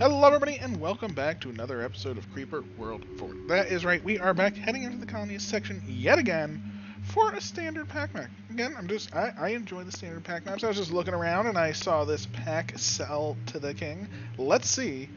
Hello everybody and welcome back to another episode of Creeper World 4. That is right, we are back heading into the colonies section yet again for a standard PAC map. Again, I enjoy the standard PAC maps. I was just looking around and I saw this PAC sell to the king. Let's see.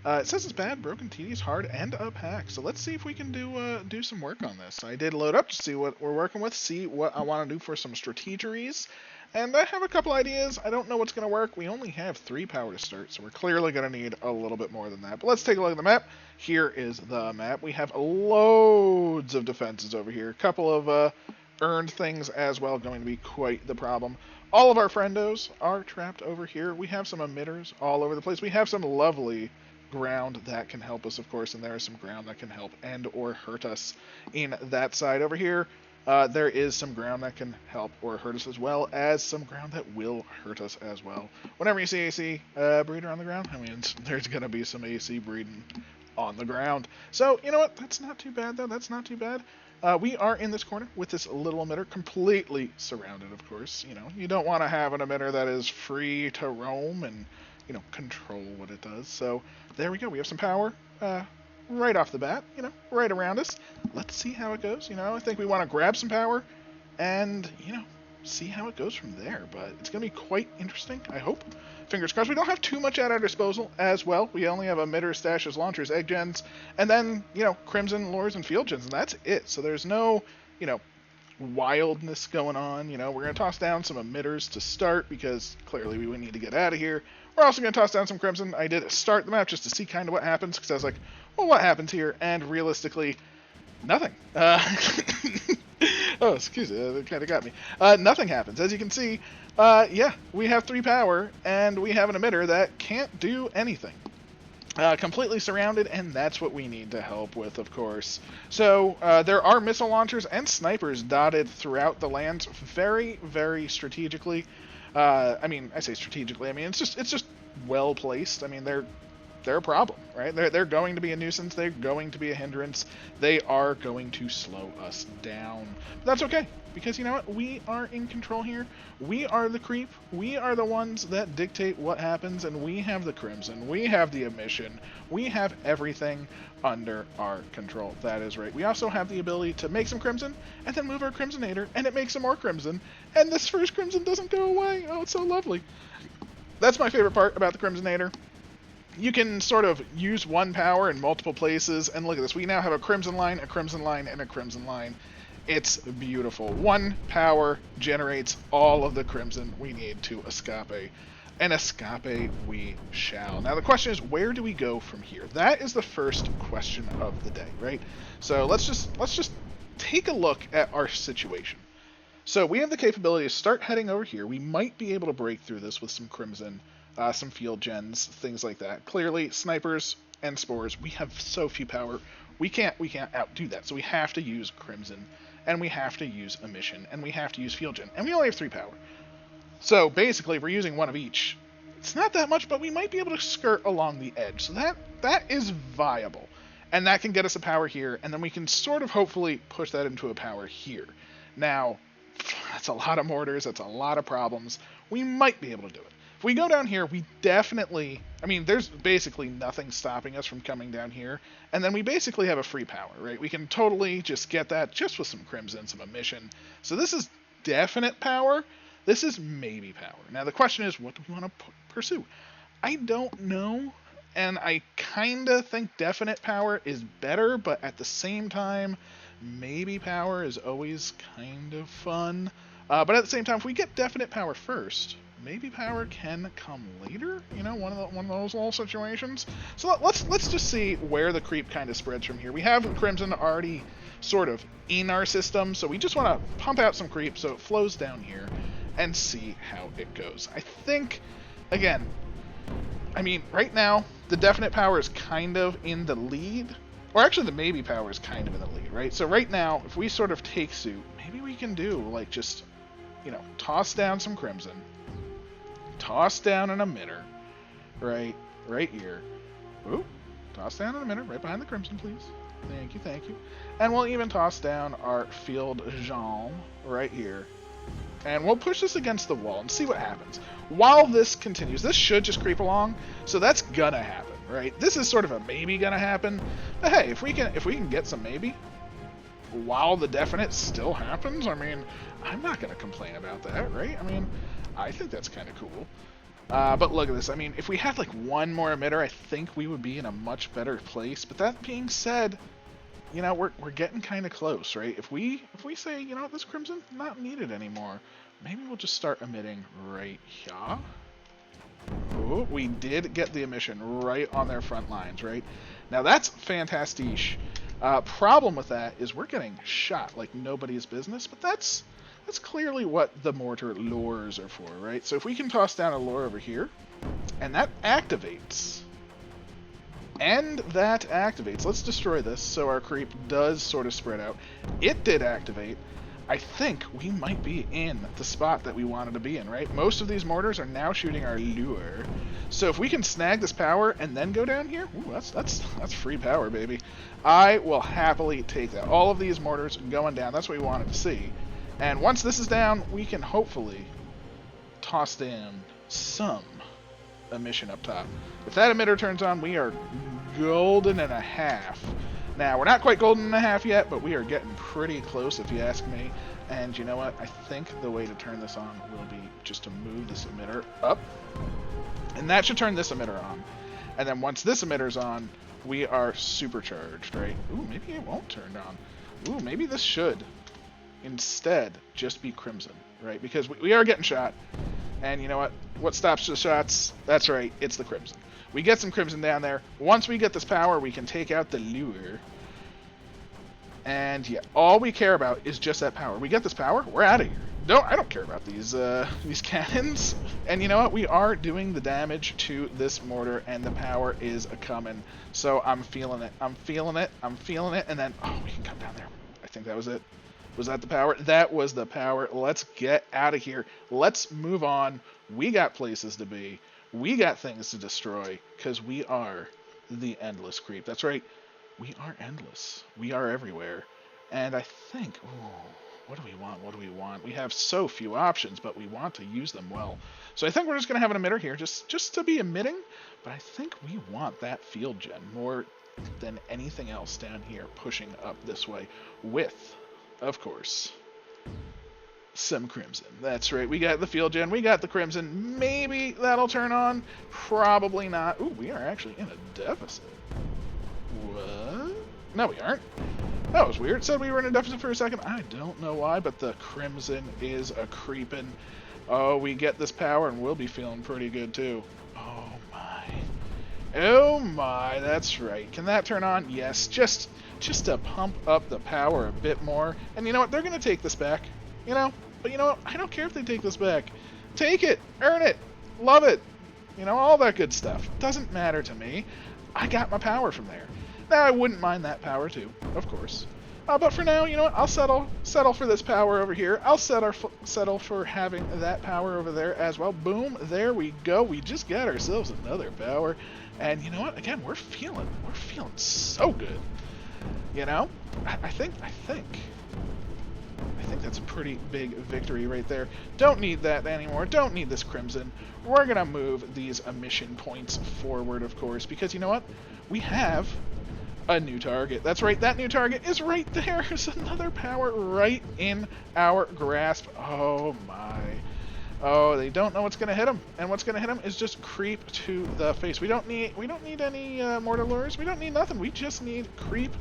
It says it's bad, broken, tedious, hard, and a PAC. So let's see if we can do some work on this. I did load up to see what we're working with, see what I want to do for some strategeries. And I have a couple ideas. I don't know what's going to work. We only have 3 power to start, so we're clearly going to need a little bit more than that. But let's take a look at the map. Here is the map. We have loads of defenses over here. A couple of earned things as well, going to be quite the problem. All of our friendos are trapped over here. We have some emitters all over the place. We have some lovely ground that can help us, of course, and there is some ground that can help and or hurt us in that side over here. There is some ground that can help or hurt us, as well as some ground that will hurt us as well. Whenever you see AC breeder on the ground, I mean, there's going to be some AC breeding on the ground. So, you know what? That's not too bad, though. That's not too bad. We are in this corner with this little emitter, completely surrounded, of course. You know, you don't want to have an emitter that is free to roam and, you know, control what it does. So, there we go. We have some power. Right off the bat, you know, right around us. Let's see how it goes. You know, I think we want to grab some power and, you know, see how it goes from there. But it's going to be quite interesting, I hope. Fingers crossed. We don't have too much at our disposal as well. We only have emitters, stashes, launchers, egg gens, and then, you know, crimson, lures, and field gens, and that's it. So there's no, you know, wildness going on. You know, we're going to toss down some emitters to start because clearly we would need to get out of here. We're also going to toss down some crimson. I did start the map just to see kind of what happens because I was like, well, what happens here? And realistically, nothing. Oh, excuse me, that kind of got me. Nothing happens. As you can see, yeah, we have 3 power, and we have an emitter that can't do anything. Completely surrounded, and that's what we need to help with, of course. So, there are missile launchers and snipers dotted throughout the lands very, very strategically. I mean, I say strategically, I mean, it's just well placed. I mean, they're a problem, right? They're going to be a nuisance. They're going to be a hindrance. They are going to slow us down. But that's okay, because you know what? We are in control here. We are the creep. We are the ones that dictate what happens, and we have the crimson. We have the emission. We have everything under our control. That is right. We also have the ability to make some crimson, and then move our crimsonator, and it makes some more crimson, and this first crimson doesn't go away. Oh, it's so lovely. That's my favorite part about the crimsonator. You can sort of use one power in multiple places, and look at this. We now have a crimson line, and a crimson line. It's beautiful. One power generates all of the crimson we need to escape. And escape we shall. Now the question is, where do we go from here? That is the first question of the day, right? So let's just take a look at our situation. So we have the capability to start heading over here. We might be able to break through this with some crimson, some field gens, things like that. Clearly, snipers and spores, we have so few power. We can't outdo that. So we have to use crimson, and we have to use emission, and we have to use field gen, and we only have 3 power. So basically, if we're using one of each, it's not that much, but we might be able to skirt along the edge. So that is viable, and that can get us a power here, and then we can sort of hopefully push that into a power here. Now, that's a lot of mortars. That's a lot of problems. We might be able to do it. If we go down here, we definitely, I mean, there's basically nothing stopping us from coming down here, and then we basically have a free power, right? We can totally just get that just with some crimson, some emission. So this is definite power. This is maybe power. Now the question is, what do we want to pursue? I don't know, and I kind of think definite power is better, but at the same time, maybe power is always kind of fun. But at the same time, if we get definite power first, maybe power can come later, you know, one of those little situations. So let's just see where the creep kind of spreads from here. We have crimson already sort of in our system, so we just want to pump out some creep so it flows down here and see how it goes. I think, again, I mean, right now, the definite power is kind of in the lead, or actually the maybe power is kind of in the lead, right? So right now, if we sort of take suit, maybe we can do, like, just, you know, toss down some crimson, toss down an emitter, right here. Ooh, toss down an emitter right behind the crimson, please. Thank you. And we'll even toss down our field gen right here. And we'll push this against the wall and see what happens. While this continues, this should just creep along, so that's gonna happen. right? This is sort of a maybe gonna happen. But hey, if we can get some maybe while the definite still happens, I mean, I'm not gonna complain about that, right? I mean, I think that's kind of cool. But look at this. I mean, if we had like one more emitter, I think we would be in a much better place. But that being said, you know, we're getting kind of close, right? If we say, you know, this crimson not needed anymore, maybe we'll just start emitting right here. Oh, we did get the emission right on their front lines, right? Now that's fantastique. Problem with that is we're getting shot like nobody's business, but that's clearly what the mortar lures are for, right? So if we can toss down a lure over here, and that activates, let's destroy this so our creep does sort of spread out. It did activate. I think we might be in the spot that we wanted to be in, right? Most of these mortars are now shooting our lure. So if we can snag this power and then go down here, ooh, that's free power, baby. I will happily take that. All of these mortars going down, that's what we wanted to see. And once this is down, we can hopefully toss down some emission up top. If that emitter turns on, we are golden and a half. Now, we're not quite golden and a half yet, but we are getting pretty close if you ask me. And you know what? I think the way to turn this on will be just to move this emitter up. And that should turn this emitter on. And then once this emitter's on, we are supercharged, right? Ooh, maybe it won't turn on. Ooh, maybe this should instead just be crimson, right? Because we are getting shot. And you know what? What stops the shots? That's right, it's the crimson. We get some crimson down there. Once we get this power, we can take out the lure. And yeah, all we care about is just that power. We get this power, we're out of here. I don't care about these cannons. And you know what? We are doing the damage to this mortar, and the power is a-coming. So I'm feeling it. I'm feeling it. I'm feeling it. And then, oh, we can come down there. I think that was it. Was that the power? That was the power. Let's get out of here. Let's move on. We got places to be. We got things to destroy, because we are the endless creep. That's right. We are endless. We are everywhere. And I think, ooh, what do we want? What do we want? We have so few options, but we want to use them well. So I think we're just going to have an emitter here, just to be emitting. But I think we want that field gen more than anything else down here pushing up this way with, of course, some crimson. That's right. We got the field gen. We got the crimson. Maybe that'll turn on. Probably not. Ooh, we are actually in a deficit. What? No, we aren't. That was weird. It said we were in a deficit for a second. I don't know why, but the crimson is a creeping. Oh, we get this power and we'll be feeling pretty good too. Oh my. Oh my, that's right. Can that turn on? Yes. Just to pump up the power a bit more. And you know what? They're going to take this back. You know? But you know what? I don't care if they take this back. Take it. Earn it. Love it. You know, all that good stuff. Doesn't matter to me. I got my power from there. Now, I wouldn't mind that power too, of course. But for now, you know what? I'll settle for this power over here. I'll settle for having that power over there as well. Boom. There we go. We just got ourselves another power. And you know what? Again, we're feeling so good. You know? I think that's a pretty big victory right there. Don't need that anymore. Don't need this crimson. We're going to move these emission points forward, of course, because you know what? We have a new target. That's right. That new target is right there. There's another power right in our grasp. Oh, my. Oh, they don't know what's going to hit them. And what's going to hit them is just creep to the face. We don't need any mortar lures. We don't need nothing. We just need creep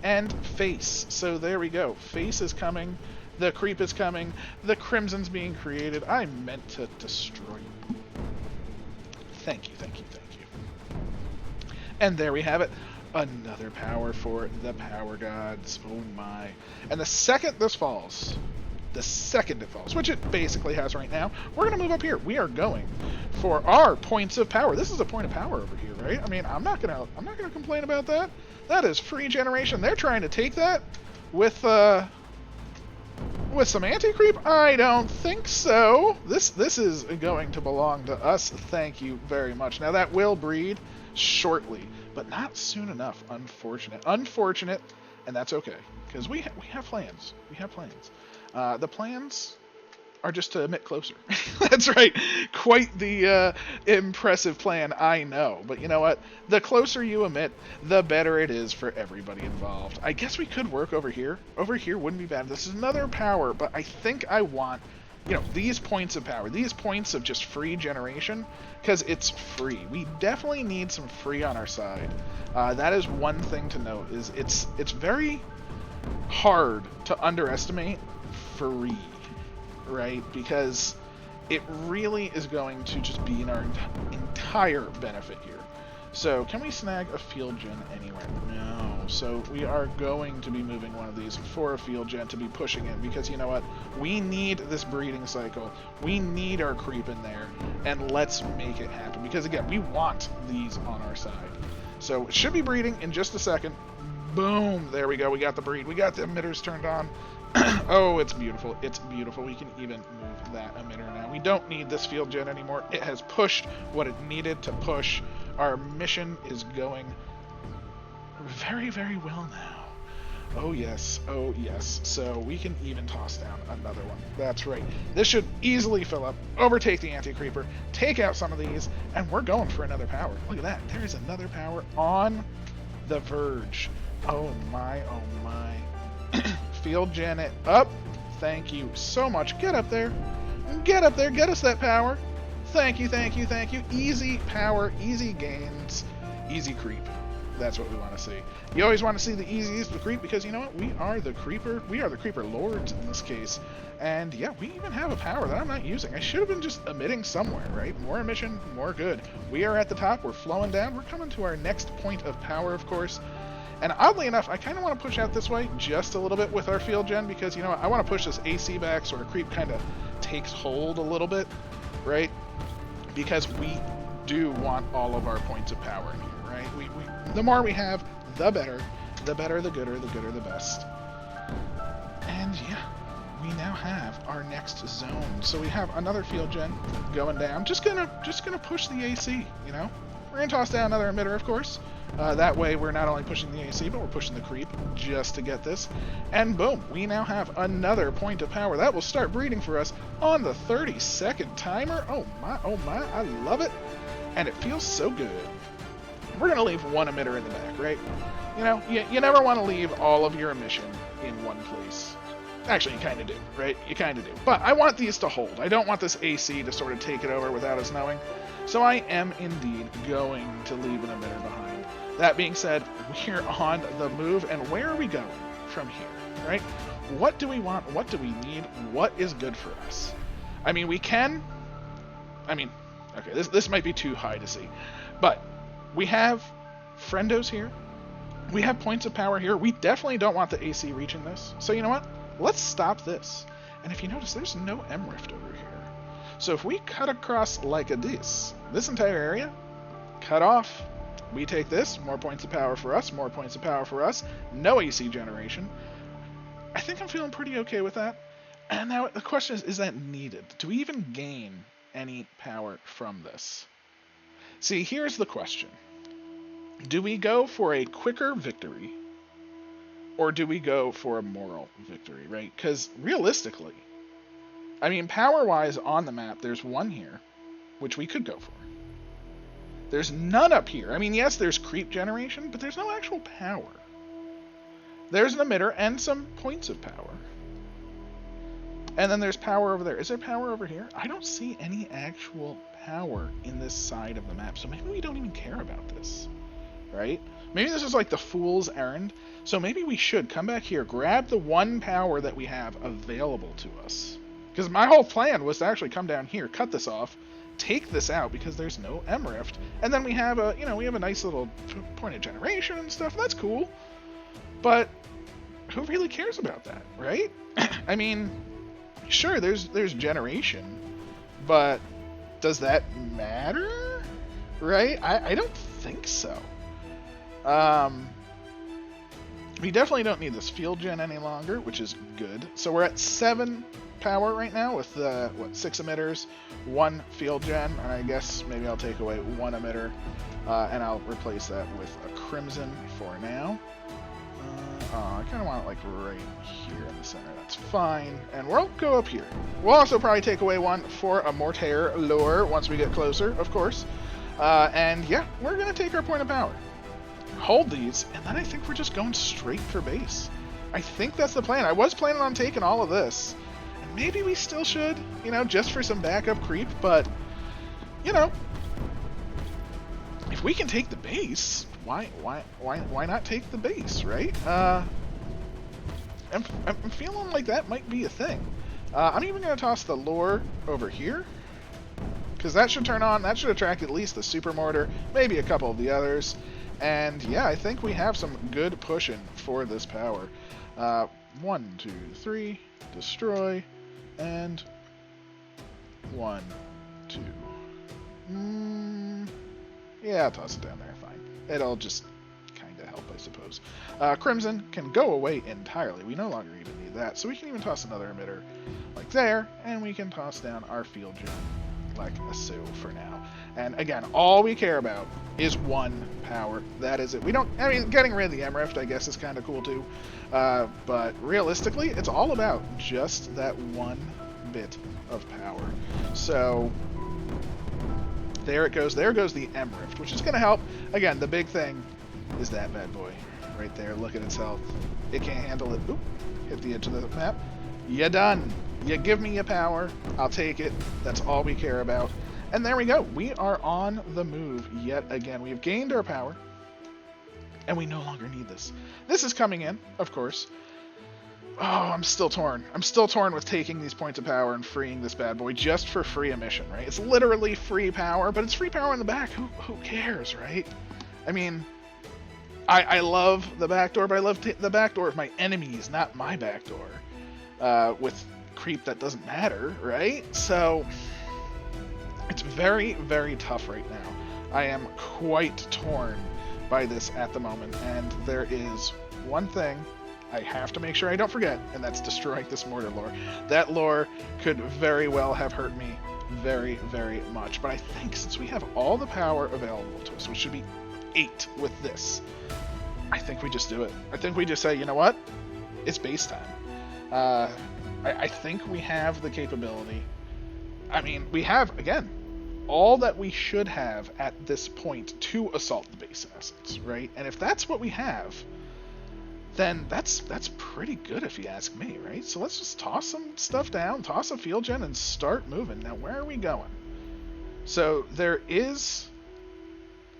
and face. So there we go. Face is coming. The creep is coming. The crimson's being created. I meant to destroy you. Thank you, thank you, thank you. And there we have it. Another power for the power gods. Oh my. And the second this falls, which it basically has right now, we're going to move up here. We are going for our points of power. This is a point of power over here, right? I mean, I'm not gonna complain about that. That is free generation. They're trying to take that with some anti-creep? I don't think so. This is going to belong to us. Thank you very much. Now that will breed shortly, but not soon enough. Unfortunate, and that's okay because we have plans. We have plans. The plans are just to emit closer. That's right. Quite the impressive plan, I know. But you know what? The closer you emit, the better it is for everybody involved. I guess we could work over here. Over here wouldn't be bad. This is another power, but I think I want, these points of power, these points of just free generation, because it's free. We definitely need some free on our side. That is one thing to note, is it's very hard to underestimate free, right? Because it really is going to just be in our entire benefit here. So can we snag a field gen anywhere? No. So we are going to be moving one of these for a field gen to be pushing in, because you know what? We need this breeding cycle. We need our creep in there, and let's make it happen. Because again, we want these on our side. So it should be breeding in just a second. Boom! There we go. We got the breed. We got the emitters turned on. Oh, it's beautiful. It's beautiful. We can even move that emitter now. We don't need this field gen anymore. It has pushed what it needed to push. Our mission is going very, very well now. Oh, yes. Oh, yes. So we can even toss down another one. That's right. This should easily fill up, overtake the anti-creeper, take out some of these, and we're going for another power. Look at that. There is another power on the verge. Oh, my. Oh, my. Field gen it up. Thank you so much. Get up there. Get up there. Get us that power. Thank you, thank you, thank you. Easy power, easy gains, easy creep. That's what we want to see. You always want to see the easiest to creep, because you know what? We are the creeper. We are the creeper lords in this case. And yeah, we even have a power that I'm not using. I should have been just emitting somewhere, right? More emission, more good. We are at the top. We're flowing down. We're coming to our next point of power, of course. And oddly enough, I kind of want to push out this way just a little bit with our field gen, because, you know, I want to push this AC back so our creep kind of takes hold a little bit, right? Because we do want all of our points of power in here, right? The more we have, the better. The better, the gooder, the best. And yeah, we now have our next zone. So we have another field gen going down. Just gonna push the AC, you know? We're gonna toss down another emitter, of course. That way we're not only pushing the AC, but we're pushing the creep just to get this. And boom, we now have another point of power. That will start breeding for us on the 30-second timer. Oh my, I love it. And it feels so good. We're going to leave one emitter in the back, right? You know, you never want to leave all of your emission in one place. Actually, you kind of do, right? You kind of do. But I want these to hold. I don't want this AC to sort of take it over without us knowing. So I am indeed going to leave an emitter behind. That being said, we're on the move, and where are we going from here, right? What do we want? What do we need? What is good for us? I mean, okay, this might be too high to see, but we have friendos here. We have points of power here. We definitely don't want the AC reaching this. So you know what? Let's stop this. And if you notice, there's no M rift over here. So if we cut across like this entire area, cut off, we take this, more points of power for us, more points of power for us, no AC generation. I think I'm feeling pretty okay with that. And now the question is that needed? Do we even gain any power from this? See, here's the question. Do we go for a quicker victory, or do we go for a moral victory, right? Because realistically, I mean, power-wise on the map, there's one here, which we could go for. There's none up here. I mean, yes, there's creep generation, but there's no actual power. There's an emitter and some points of power. And then there's power over there. Is there power over here? I don't see any actual power in this side of the map, so maybe we don't even care about this, right? Maybe this is like the fool's errand. So maybe we should come back here, grab the one power that we have available to us. Because my whole plan was to actually come down here, cut this off, take this out because there's no M rift, and then we have a, we have a nice little point of generation and stuff. That's cool, but who really cares about that, right? I mean, sure, there's generation, but does that matter, right? I don't think so. We definitely don't need this field gen any longer, which is good. So we're at 7 power right now with 6 emitters, 1 field gen, and I guess maybe I'll take away 1 emitter, and I'll replace that with a crimson for now. I kind of want it like right here in the center. That's fine. And we'll go up here. We'll also probably take away one for a mortar lure once we get closer, of course. And yeah, we're going to take our point of power. Hold these, and then I think we're just going straight for base. I think that's the plan. I was planning on taking all of this. And maybe we still should, you know, just for some backup creep, but, you know, if we can take the base, why not take the base, right? I'm feeling like that might be a thing. I'm even going to toss the lure over here, because that should turn on. That should attract at least the super mortar, maybe a couple of the others. And yeah, I think we have some good pushing for this power. 1, 2, 3, destroy, and 1, 2. Yeah, I'll toss it down there, fine. It'll just kind of help, I suppose. Crimson can go away entirely. We no longer even need that, so we can even toss another emitter like there, and we can toss down our field gem like so for now. And again, all we care about is 1 power. That is it. We don't, I mean, getting rid of the M-Rift, I guess, is kind of cool too. But realistically, it's all about just that 1 bit of power. So there it goes. There goes the M-Rift, which is going to help. Again, the big thing is that bad boy right there. Look at its health. It can't handle it. Oop, hit the edge of the map. You done. You give me your power. I'll take it. That's all we care about. And there we go. We are on the move yet again. We've gained our power, and we no longer need this. This is coming in, of course. Oh, I'm still torn. I'm still torn with taking these points of power and freeing this bad boy just for free emission, right? It's literally free power, but it's free power in the back. Who cares, right? I mean, I love the backdoor, but I love the backdoor of my enemies, not my backdoor. With creep that doesn't matter, right? So it's very, very tough right now. I am quite torn by this at the moment, and there is one thing I have to make sure I don't forget, and that's destroying this mortar lore. That lore could very well have hurt me very, very much, but I think since we have all the power available to us, which should be 8 with this, I think we just do it. I think we just say, you know what? It's base time. I think we have the capability. I mean, we have, again, all that we should have at this point to assault the base, in essence, right? And if that's what we have, then that's pretty good if you ask me, right? So let's just toss some stuff down, toss a field gen, and start moving. Now, where are we going? So there is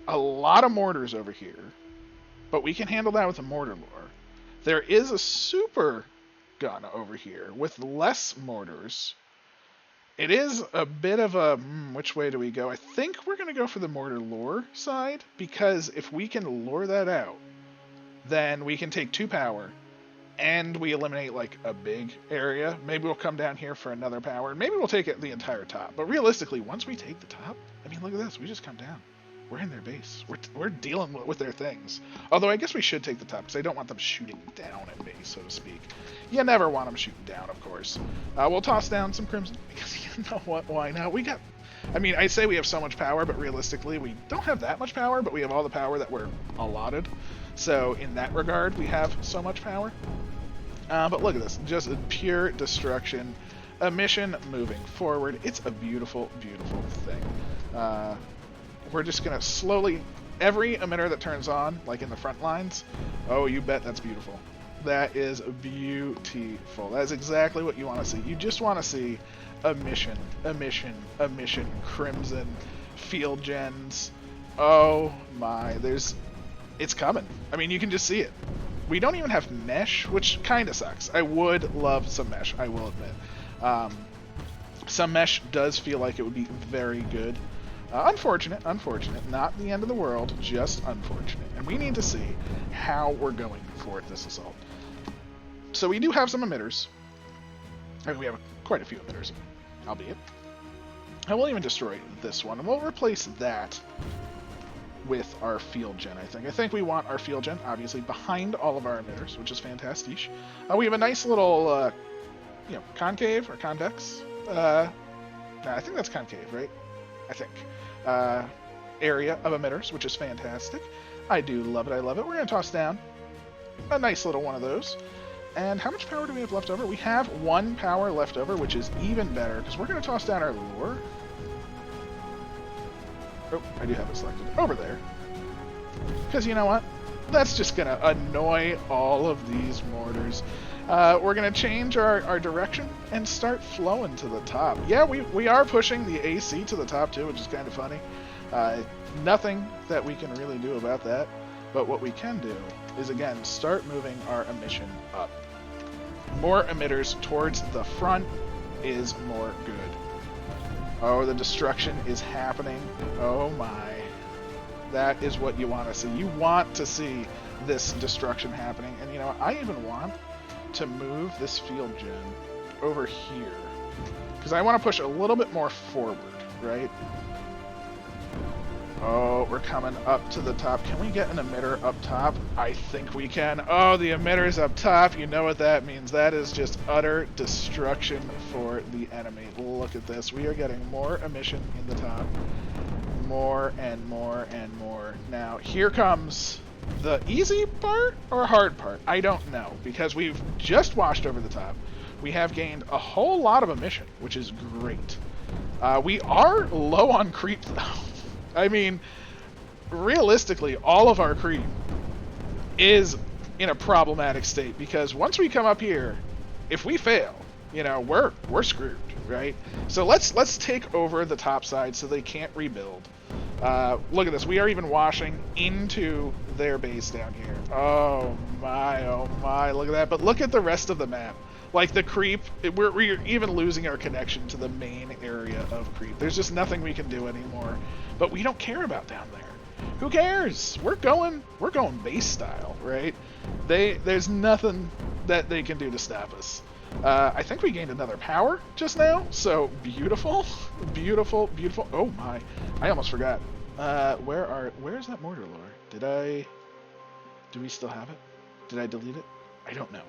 a lot of mortars over here, but we can handle that with a mortar lure. There is a super gun over here with less mortars. It is a bit of a, which way do we go? I think we're going to go for the mortar lure side, because if we can lure that out, then we can take 2 power, and we eliminate like a big area. Maybe we'll come down here for another power, and maybe we'll take it the entire top. But realistically, once we take the top, I mean, look at this. We just come down. We're in their base. We're dealing with their things. Although I guess we should take the top, because I don't want them shooting down at base, so to speak. You never want them shooting down, of course. We'll toss down some crimson, because you know what? Why not? We got... I mean, I say we have so much power, but realistically, we don't have that much power, but we have all the power that we're allotted. So in that regard, we have so much power. But look at this. Just pure destruction. A mission moving forward. It's a beautiful, beautiful thing. We're just going to slowly... Every emitter that turns on, like in the front lines, oh, you bet that's beautiful. That is beautiful. That is exactly what you want to see. You just want to see a mission, crimson, field gens. Oh my, it's coming. I mean, you can just see it. We don't even have mesh, which kind of sucks. I would love some mesh, I will admit. Some mesh does feel like it would be very good. Unfortunate, not the end of the world, just unfortunate. And we need to see how we're going for this assault. So we do have some emitters. I mean, we have quite a few emitters, albeit. I will even destroy this one, and we'll replace that with our field gen, I think. I think we want our field gen, obviously, behind all of our emitters, which is fantastic. We have a nice little, concave or convex. I think that's concave, right? I think. Area of emitters, which is fantastic. I do love it. I love it. We're going to toss down a nice little one of those. And how much power do we have left over? We have 1 power left over, which is even better, because we're going to toss down our lure. Oh, I do have it selected. Over there. Because you know what? That's just going to annoy all of these mortars. We're going to change our direction and start flowing to the top. Yeah, we are pushing the AC to the top too, which is kind of funny. Nothing that we can really do about that. But what we can do is, again, start moving our emission up. More emitters towards the front is more good. Oh, the destruction is happening. Oh my. That is what you want to see. You want to see this destruction happening. And you know what? I even want to move this field gen over here. Because I want to push a little bit more forward, right? Oh, we're coming up to the top. Can we get an emitter up top? I think we can. Oh, the emitter's up top. You know what that means. That is just utter destruction for the enemy. Look at this. We are getting more emission in the top. More and more and more. Now, here comes the easy part or hard part. I don't know, because we've just washed over the top. We have gained a whole lot of emission, which is great. We are low on creep, though. I mean, realistically, all of our creep is in a problematic state, because once we come up here, if we fail, you know, we're screwed, right? So let's take over the top side so they can't rebuild. Look at this. We are even washing into their base down here. Oh my, look at that. But look at the rest of the map. Like the creep, we're even losing our connection to the main area of creep. There's just nothing we can do anymore. But we don't care about down there. Who cares? We're going base style, right? There's nothing that they can do to stop us. I think we gained another power just now, so beautiful, beautiful, beautiful. Oh my, I almost forgot. Where's that mortar lure? Do we still have it? Did I delete it? I don't know.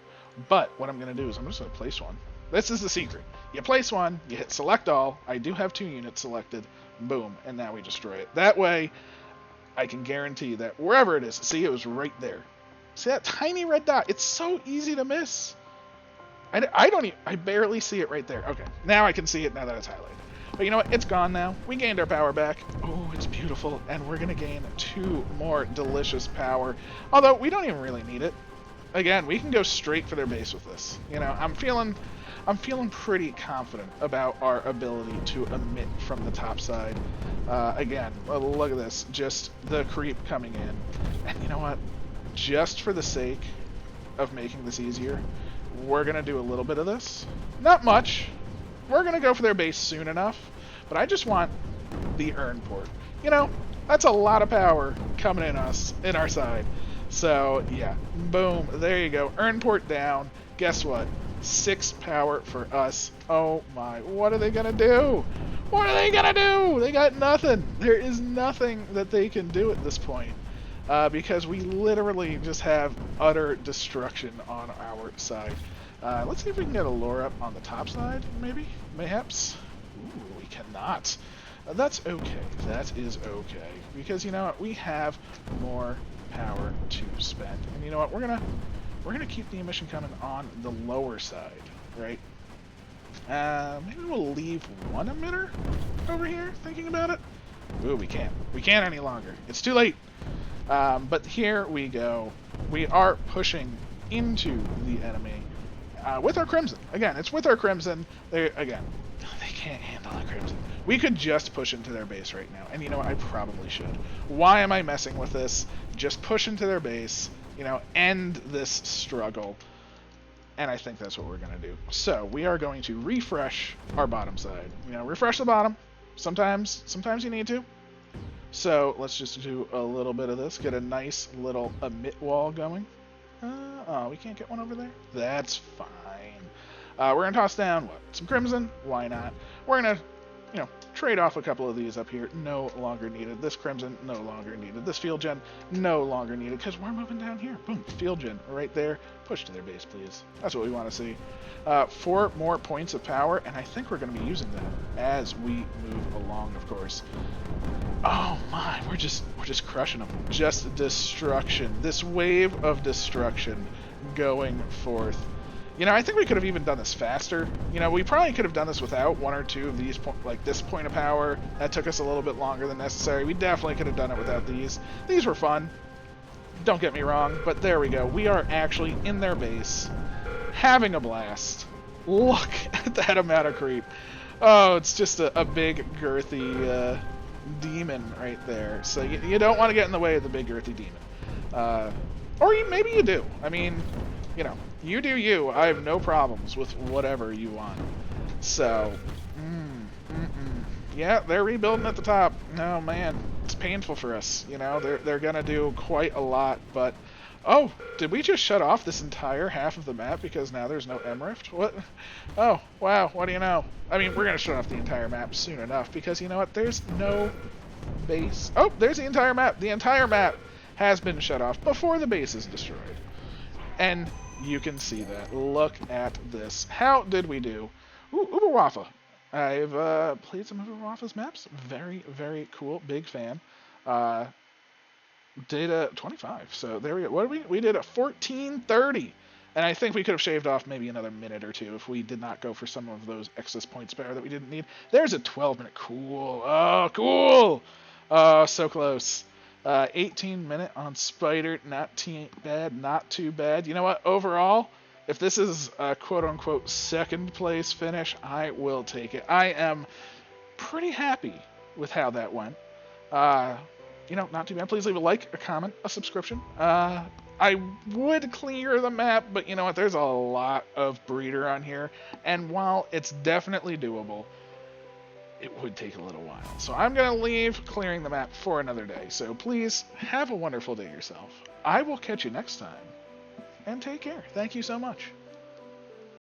But what I'm going to do is I'm just going to place one. This is the secret. You place one, you hit select all. I do have 2 units selected. Boom, and now we destroy it. That way, I can guarantee that wherever it is, see, it was right there. See that tiny red dot? It's so easy to miss. I barely see it right there. Okay, now I can see it now that it's highlighted. But you know what? It's gone now. We gained our power back. Oh, it's beautiful. And we're going to gain 2 more delicious power. Although, we don't even really need it. Again, we can go straight for their base with this. You know, I'm feeling pretty confident about our ability to emit from the top side. Again, look at this. Just the creep coming in. And you know what? Just for the sake of making this easier, we're going to do a little bit of this. Not much. We're going to go for their base soon enough. But I just want the earn port. You know, that's a lot of power coming in our side. So, yeah. Boom. There you go. Earn port down. Guess what? 6 power for us. Oh my. What are they going to do? What are they going to do? They got nothing. There is nothing that they can do at this point. Because we literally just have utter destruction on our side. Let's see if we can get a lure up on the top side, maybe? Mayhaps? Ooh, we cannot. That's okay. That is okay. Because, you know what? We have more power to spend. And you know what? We're gonna keep the emission coming on the lower side, right? Maybe we'll leave 1 emitter over here, thinking about it. Ooh, we can't. We can't any longer. It's too late. But here we go. We are pushing into the enemy with our Crimson. Again, it's with our Crimson. They can't handle the Crimson. We could just push into their base right now. And you know what? I probably should. Why am I messing with this? Just push into their base, you know, end this struggle. And I think that's what we're going to do. So we are going to refresh our bottom side. You know, refresh the bottom. Sometimes you need to. So let's just do a little bit of this. Get a nice little emit wall going. Oh, we can't get one over there? That's fine. We're going to toss down, what? Some Crimson? Why not? We're going to, you know, Trade off a couple of these up here. No longer needed. This Crimson, no longer needed. This Field Gen, no longer needed, because we're moving down here. Boom, Field Gen right there. Push to their base, please. That's what we want to see. 4 more points of power, and I think we're going to be using them as we move along, of course. Oh my, we're just crushing them. Just destruction. This wave of destruction going forth. You know, I think we could have even done this faster. You know, we probably could have done this without 1 or 2 of these, like this point of power. That took us a little bit longer than necessary. We definitely could have done it without these. These were fun. Don't get me wrong, but there we go. We are actually in their base, having a blast. Look at that amount of creep. Oh, it's just a big, girthy demon right there. So you don't want to get in the way of the big, girthy demon. Or maybe you do. I mean, you know, you do you. I have no problems with whatever you want. So, yeah, they're rebuilding at the top. Oh, man, it's painful for us. You know, they're going to do quite a lot, but... Oh, did we just shut off this entire half of the map because now there's no M-Rift? What? Oh, wow, what do you know? I mean, we're going to shut off the entire map soon enough because, you know what, there's no base. Oh, there's the entire map. The entire map has been shut off before the base is destroyed. And you can see that. Look at this. How did we do? Ooh, Uberwaffe. I've played some Uberwaffe's maps. Very, very cool. Big fan. Did a 25, so there we go. What did we did a 1430, and I think we could have shaved off maybe another minute or two if we did not go for some of those excess points power that we didn't need. There's a 12-minute. Cool. Oh, cool. Oh, so close. 18-minute on Spider. Not too bad. Not too bad. You know what? Overall, if this is a quote-unquote second place finish, I will take it. I am pretty happy with how that went. You know, not too bad. Please leave a like, a comment, a subscription. I would clear the map, but you know what? There's a lot of breeder on here, and while it's definitely doable, it would take a little while. So I'm going to leave clearing the map for another day. So please have a wonderful day yourself. I will catch you next time, and take care. Thank you so much.